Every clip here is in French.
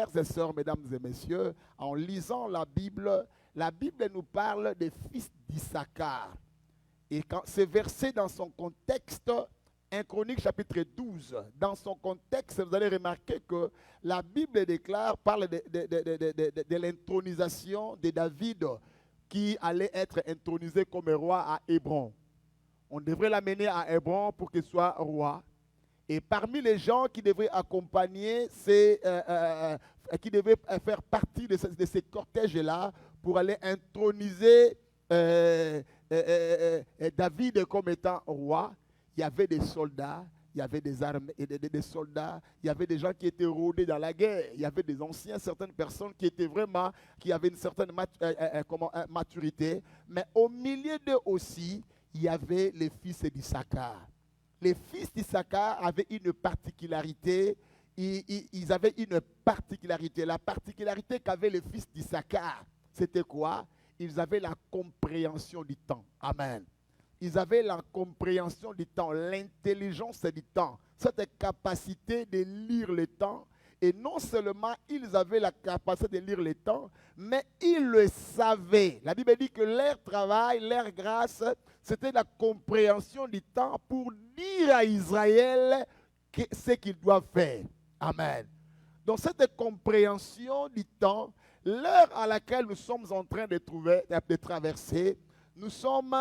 Frères et sœurs, mesdames et messieurs, en lisant la Bible nous parle des fils d'Issachar. Et quand ce verset dans son contexte, 1 Chronique chapitre 12, dans son contexte, vous allez remarquer que la Bible parle de l'intronisation de David qui allait être intronisé comme roi à Hébron. On devrait l'amener à Hébron pour qu'il soit roi. Et parmi les gens qui devraient accompagner, qui devaient faire partie de ces cortèges-là pour aller introniser David comme étant roi, il y avait des soldats, il y avait des armées, des soldats, il y avait des gens qui étaient rodés dans la guerre, il y avait des anciens, certaines personnes qui avaient une certaine maturité, mais au milieu d'eux aussi, il y avait les fils d'Issachar. Les fils d'Issachar avaient une particularité. Ils avaient une particularité. La particularité qu'avaient les fils d'Issachar, c'était quoi? Ils avaient la compréhension du temps. Amen. Ils avaient la compréhension du temps, l'intelligence du temps, cette capacité de lire le temps. Et non seulement ils avaient la capacité de lire le temps, mais ils le savaient. La Bible dit que leur travail, leur grâce, c'était la compréhension du temps pour dire à Israël ce qu'ils doivent faire. Amen. Donc cette compréhension du temps, l'heure à laquelle nous sommes en train de traverser, nous sommes...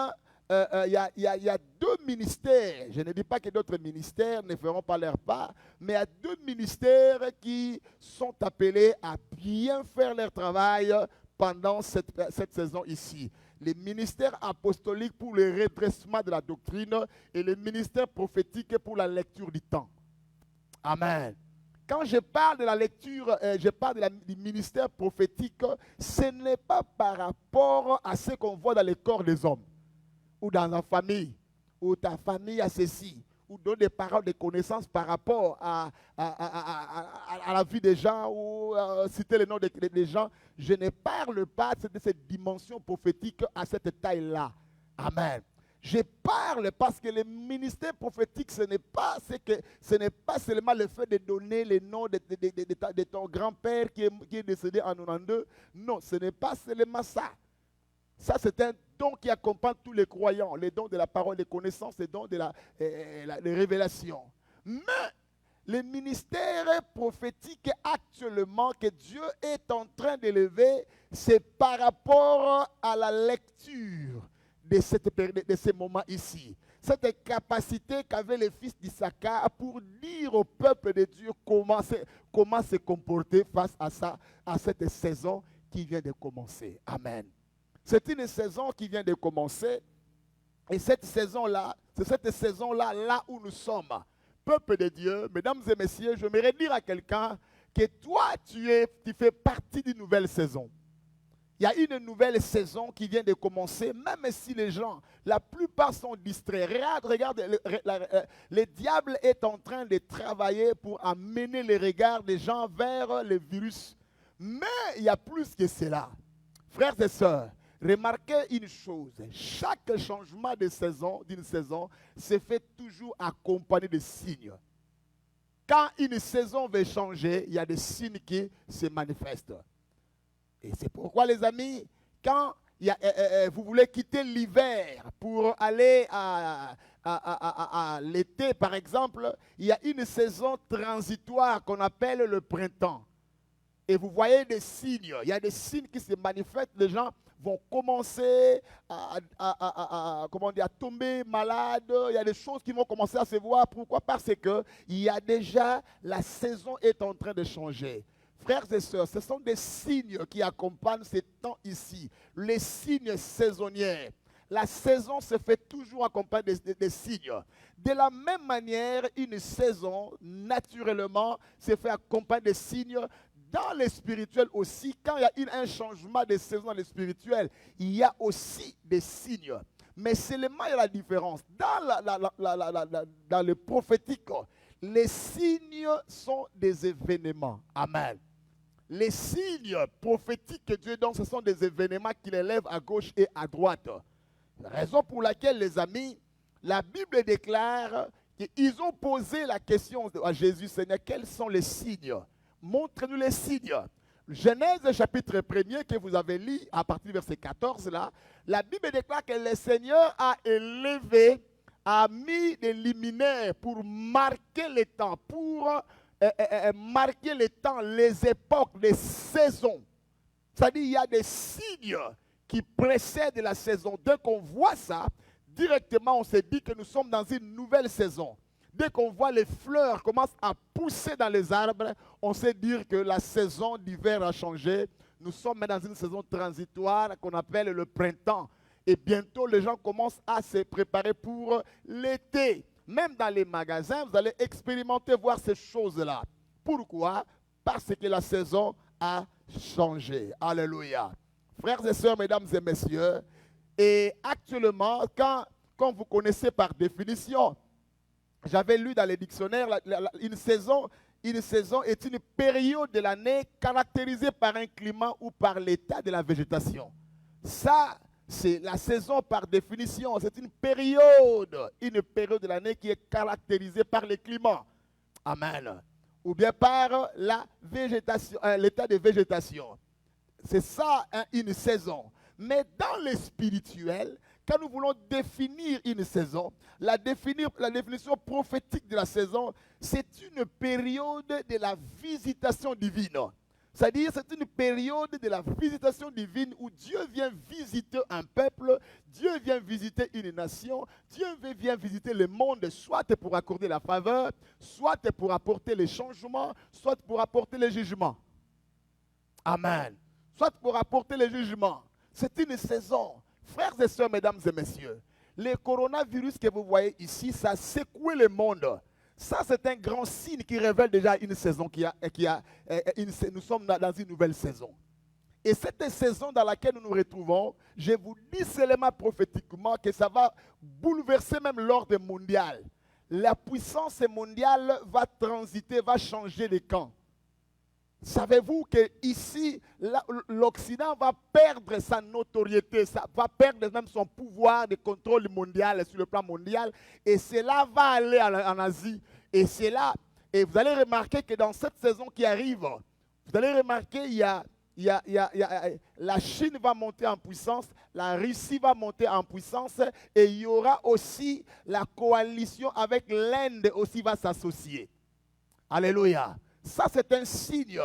Il y a deux ministères, je ne dis pas que d'autres ministères ne feront pas leur part, mais il y a deux ministères qui sont appelés à bien faire leur travail pendant cette saison ici. Le ministère apostolique pour le redressement de la doctrine et le ministère prophétique pour la lecture du temps. Amen. Quand je parle de la lecture, je parle du ministère prophétique, ce n'est pas par rapport à ce qu'on voit dans le corps des hommes, ou dans la famille, ou ta famille a ceci, ou donne des paroles de connaissances par rapport à la vie des gens, ou citer le nom des gens. Je ne parle pas de cette dimension prophétique à cette taille-là. Amen. Je parle parce que le ministère prophétique, ce n'est pas seulement le fait de donner le nom de ton grand-père qui est décédé en 92. Non, ce n'est pas seulement ça. Ça, c'est un don qui accompagne tous les croyants, les dons de la parole, des connaissances, les dons de les révélations. Mais le ministère prophétique actuellement que Dieu est en train d'élever, c'est par rapport à la lecture de ces moments ici. Cette capacité qu'avaient les fils d'Issachar pour dire au peuple de Dieu comment se comporter face à cette saison qui vient de commencer. Amen. C'est une saison qui vient de commencer. Et cette saison-là, c'est cette saison-là, là où nous sommes. Peuple de Dieu, mesdames et messieurs, j'aimerais dire à quelqu'un que toi, tu fais partie d'une nouvelle saison. Il y a une nouvelle saison qui vient de commencer, même si les gens, la plupart sont distraits. Regarde, le diable est en train de travailler pour amener les regards des gens vers le virus. Mais il y a plus que cela. Frères et sœurs, remarquez une chose, chaque changement de saison, d'une saison, se fait toujours accompagné de signes. Quand une saison veut changer, il y a des signes qui se manifestent. Et c'est pourquoi, les amis, quand vous voulez quitter l'hiver pour aller à l'été, par exemple, il y a une saison transitoire qu'on appelle le printemps. Et vous voyez des signes, il y a des signes qui se manifestent, les gens vont commencer à tomber malades, il y a des choses qui vont commencer à se voir. Pourquoi? Parce que la saison est en train de changer. Frères et sœurs, ce sont des signes qui accompagnent ces temps ici, les signes saisonniers. La saison se fait toujours accompagner des signes. De la même manière, une saison, naturellement, se fait accompagner des signes. Dans le spirituel aussi, quand il y a un changement de saison dans le spirituel, il y a aussi des signes. Mais seulement il y a la différence. Dans le prophétique, les signes sont des événements. Amen. Les signes prophétiques que Dieu donne, ce sont des événements qu'il élève à gauche et à droite. Raison pour laquelle, les amis, la Bible déclare qu'ils ont posé la question à Jésus, Seigneur, quels sont les signes? montre-nous les signes. Genèse chapitre 1er que vous avez lu à partir du verset 14 là, la Bible déclare que le Seigneur a élevé, a mis des luminaires pour marquer les temps, pour marquer les temps, les époques, les saisons. C'est-à-dire qu'il y a des signes qui précèdent la saison. Dès qu'on voit ça, directement on se dit que nous sommes dans une nouvelle saison. Dès qu'on voit les fleurs commencent à pousser dans les arbres, on sait dire que la saison d'hiver a changé. Nous sommes dans une saison transitoire qu'on appelle le printemps. Et bientôt, les gens commencent à se préparer pour l'été. Même dans les magasins, vous allez expérimenter, voir ces choses-là. Pourquoi? Parce que la saison a changé. Alléluia. Frères et sœurs, mesdames et messieurs, et actuellement, quand vous connaissez par définition, j'avais lu dans les dictionnaires, une saison est une période de l'année caractérisée par un climat ou par l'état de la végétation. Ça, c'est la saison par définition. C'est une période de l'année qui est caractérisée par le climat. Amen. Ou bien par la végétation, l'état de végétation. C'est ça, hein, une saison. Mais dans le spirituel, quand nous voulons définir une saison, la définition prophétique de la saison, c'est une période de la visitation divine. C'est-à-dire, c'est une période de la visitation divine où Dieu vient visiter un peuple, Dieu vient visiter une nation, Dieu vient visiter le monde, soit pour accorder la faveur, soit pour apporter les changements, soit pour apporter les jugements. Amen. Soit pour apporter les jugements. C'est une saison. Frères et sœurs, mesdames et messieurs, le coronavirus que vous voyez ici, ça a secoué le monde. Ça, c'est un grand signe qui révèle déjà une saison nous sommes dans une nouvelle saison. Et cette saison dans laquelle nous nous retrouvons, je vous dis seulement prophétiquement que ça va bouleverser même l'ordre mondial. La puissance mondiale va transiter, va changer les camps. Savez-vous qu'ici, l'Occident va perdre sa notoriété, ça va perdre même son pouvoir de contrôle mondial sur le plan mondial, et cela va aller en Asie. Et vous allez remarquer que dans cette saison qui arrive, vous allez remarquer la Chine va monter en puissance, la Russie va monter en puissance, et il y aura aussi la coalition avec l'Inde aussi va s'associer. Alléluia. Ça, c'est un signe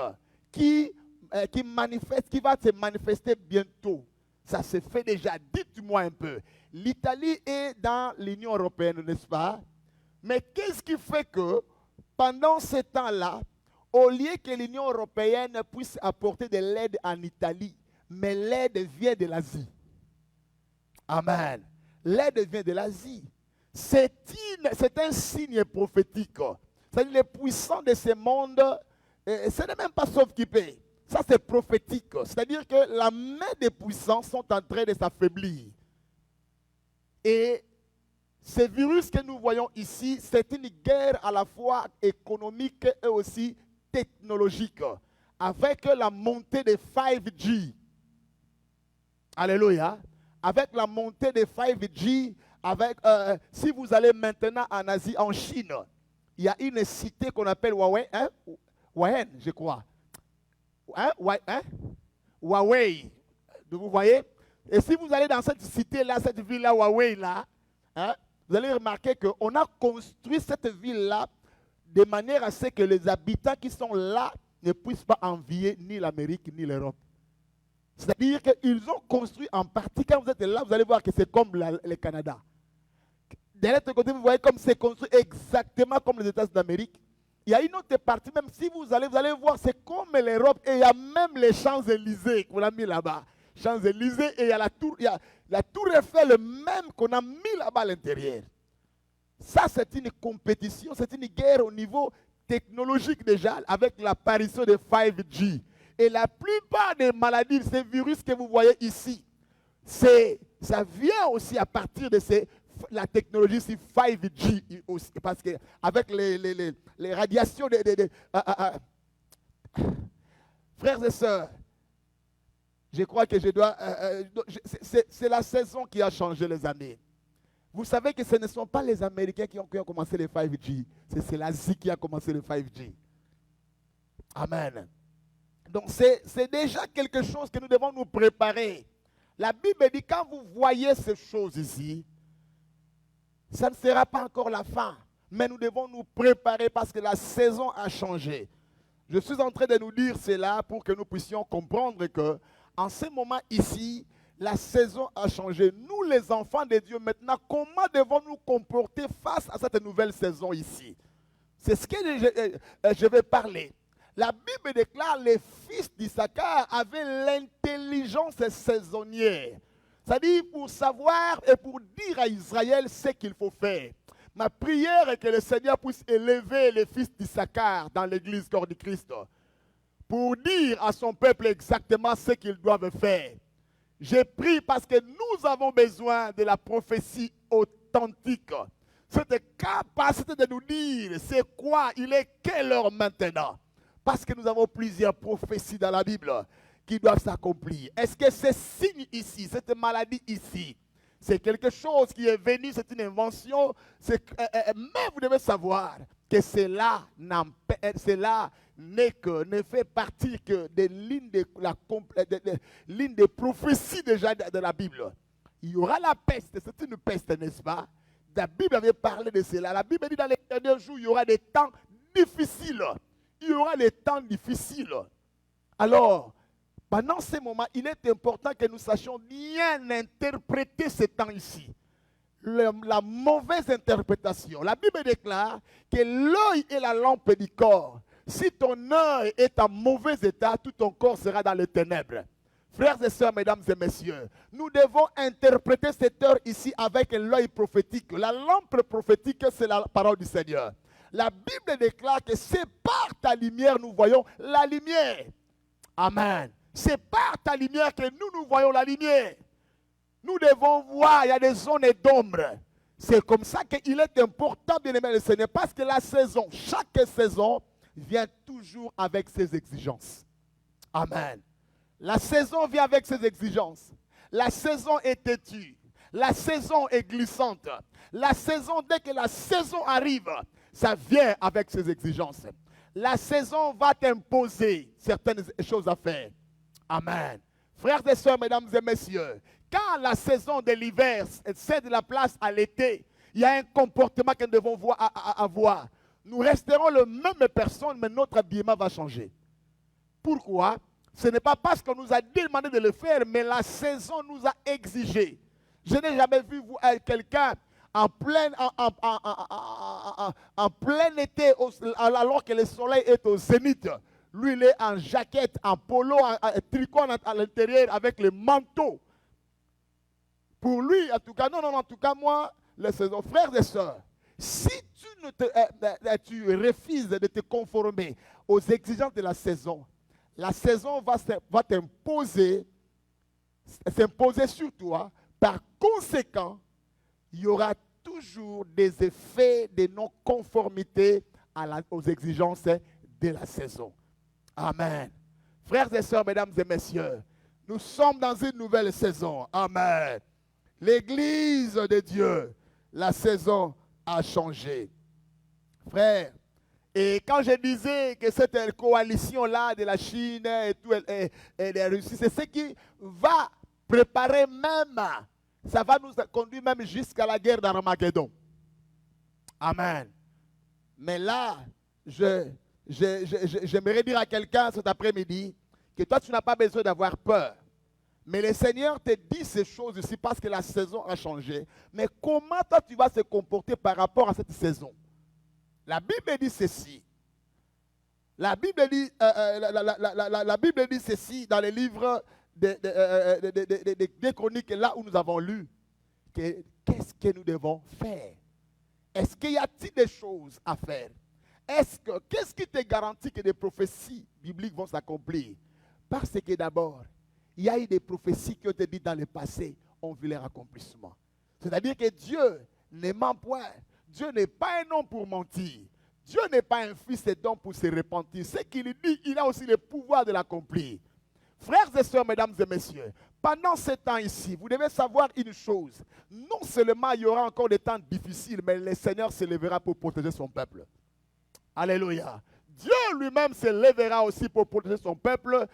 qui va se manifester bientôt. Ça se fait déjà. Dites-moi un peu. L'Italie est dans l'Union européenne, n'est-ce pas? Mais qu'est-ce qui fait que, pendant ce temps-là, au lieu que l'Union européenne puisse apporter de l'aide en Italie, mais l'aide vient de l'Asie. Amen. L'aide vient de l'Asie. C'est un signe prophétique. C'est-à-dire les puissants de ce monde, ce n'est même pas sauf qui paye. Ça, c'est prophétique. C'est-à-dire que la main des puissants sont en train de s'affaiblir. Et ce virus que nous voyons ici, c'est une guerre à la fois économique et aussi technologique. Avec la montée des 5G. Alléluia. Avec la montée des 5G, si vous allez maintenant en Asie, en Chine, il y a une cité qu'on appelle Huawei, hein? Wuhan, je crois. Hein? Huawei. Vous voyez? Et si vous allez dans cette cité-là, cette ville-là, Huawei-là, hein, vous allez remarquer qu'on a construit cette ville-là de manière à ce que les habitants qui sont là ne puissent pas envier ni l'Amérique ni l'Europe. C'est-à-dire qu'ils ont construit en partie, quand vous êtes là, vous allez voir que c'est comme le Canada. De l'autre côté, vous voyez comme c'est construit exactement comme les États d'Amérique. Il y a une autre partie, même si vous allez voir, c'est comme l'Europe. Et il y a même les Champs-Élysées qu'on a mis là-bas. Champs-Élysées, et il y a la tour Eiffel même qu'on a mis là-bas à l'intérieur. Ça, c'est une compétition, c'est une guerre au niveau technologique déjà, avec l'apparition de 5G. Et la plupart des maladies, ces virus que vous voyez ici, ça vient aussi à partir de la technologie 5G aussi, parce que avec les radiations frères et sœurs, je crois que c'est la saison qui a changé, les amis. Vous savez que ce ne sont pas les Américains qui ont commencé les 5G, c'est l'Asie qui a commencé le 5G. Amen. Donc c'est déjà quelque chose que nous devons nous préparer. La Bible dit, quand vous voyez ces choses ici, ça ne sera pas encore la fin. Mais nous devons nous préparer parce que la saison a changé. Je suis en train de nous dire cela pour que nous puissions comprendre que, en ce moment ici, la saison a changé. Nous, les enfants de Dieu, maintenant, comment devons-nous nous comporter face à cette nouvelle saison ici? C'est ce que je vais parler. La Bible déclare que les fils d'Issachar avaient l'intelligence saisonnière. C'est-à-dire pour savoir et pour dire à Israël ce qu'il faut faire. Ma prière est que le Seigneur puisse élever les fils d'Issachar dans l'église corps du Christ pour dire à son peuple exactement ce qu'ils doivent faire. J'ai prié parce que nous avons besoin de la prophétie authentique. Cette capacité de nous dire c'est quoi, il est quelle heure maintenant. Parce que nous avons plusieurs prophéties dans la Bible qui doivent s'accomplir. Est-ce que ce signe ici, cette maladie ici, c'est quelque chose qui est venu, c'est une invention, mais vous devez savoir que cela ne fait partie que des lignes des prophéties déjà de la Bible. Il y aura la peste, c'est une peste, n'est-ce pas? La Bible avait parlé de cela. La Bible dit dans les derniers jours, il y aura des temps difficiles. Il y aura des temps difficiles. Alors, pendant ces moments, il est important que nous sachions bien interpréter ce temps ici. La mauvaise interprétation. La Bible déclare que l'œil est la lampe du corps. Si ton œil est en mauvais état, tout ton corps sera dans les ténèbres. Frères et sœurs, mesdames et messieurs, nous devons interpréter cette heure ici avec l'œil prophétique. La lampe prophétique, c'est la parole du Seigneur. La Bible déclare que c'est par ta lumière nous voyons la lumière. Amen. C'est par ta lumière que nous voyons la lumière. Nous devons voir, il y a des zones d'ombre. C'est comme ça qu'il est important, bien aimé le Seigneur, parce que la saison, chaque saison, vient toujours avec ses exigences. Amen. La saison vient avec ses exigences. La saison est têtue. La saison est glissante. La saison, dès que la saison arrive, ça vient avec ses exigences. La saison va t'imposer certaines choses à faire. Amen. Frères et sœurs, mesdames et messieurs, quand la saison de l'hiver cède la place à l'été, il y a un comportement que nous devons avoir. Nous resterons la même personne, mais notre habillement va changer. Pourquoi? Ce n'est pas parce qu'on nous a demandé de le faire, mais la saison nous a exigé. Je n'ai jamais vu quelqu'un en plein été, alors que le soleil est au zénith. Lui, il est en jaquette, en polo, en tricot à l'intérieur avec le manteau. Pour lui, en tout cas, non, en tout cas, moi, les saisons, frères et sœurs, si tu refuses de te conformer aux exigences de la saison va s'imposer sur toi. Par conséquent, il y aura toujours des effets de non-conformité aux exigences de la saison. Amen. Frères et sœurs, mesdames et messieurs, nous sommes dans une nouvelle saison. Amen. L'église de Dieu, la saison a changé. Frères, et quand je disais que cette coalition-là de la Chine et de la Russie, c'est ce qui va préparer même, ça va nous conduire même jusqu'à la guerre d'Armageddon. Amen. Mais là, j'aimerais dire à quelqu'un cet après-midi que toi, tu n'as pas besoin d'avoir peur. Mais le Seigneur te dit ces choses ici parce que la saison a changé. Mais comment toi, tu vas te comporter par rapport à cette saison? La Bible dit ceci. La Bible dit ceci dans les livres des Chroniques, là où nous avons lu. Qu'est-ce que nous devons faire? Est-ce qu'il y a-t-il des choses à faire? Qu'est-ce qui te garantit que des prophéties bibliques vont s'accomplir? Parce que d'abord, il y a eu des prophéties qui ont été dites dans le passé, ont vu leur accomplissement. C'est-à-dire que Dieu ne ment point. Dieu n'est pas un homme pour mentir. Dieu n'est pas un fils d'homme pour se repentir. Ce qu'il dit, il a aussi le pouvoir de l'accomplir. Frères et sœurs, mesdames et messieurs, pendant ce temps ici, vous devez savoir une chose. Non seulement il y aura encore des temps difficiles, mais le Seigneur se lèvera pour protéger son peuple. Alléluia. Dieu lui-même se lèvera aussi pour protéger son peuple.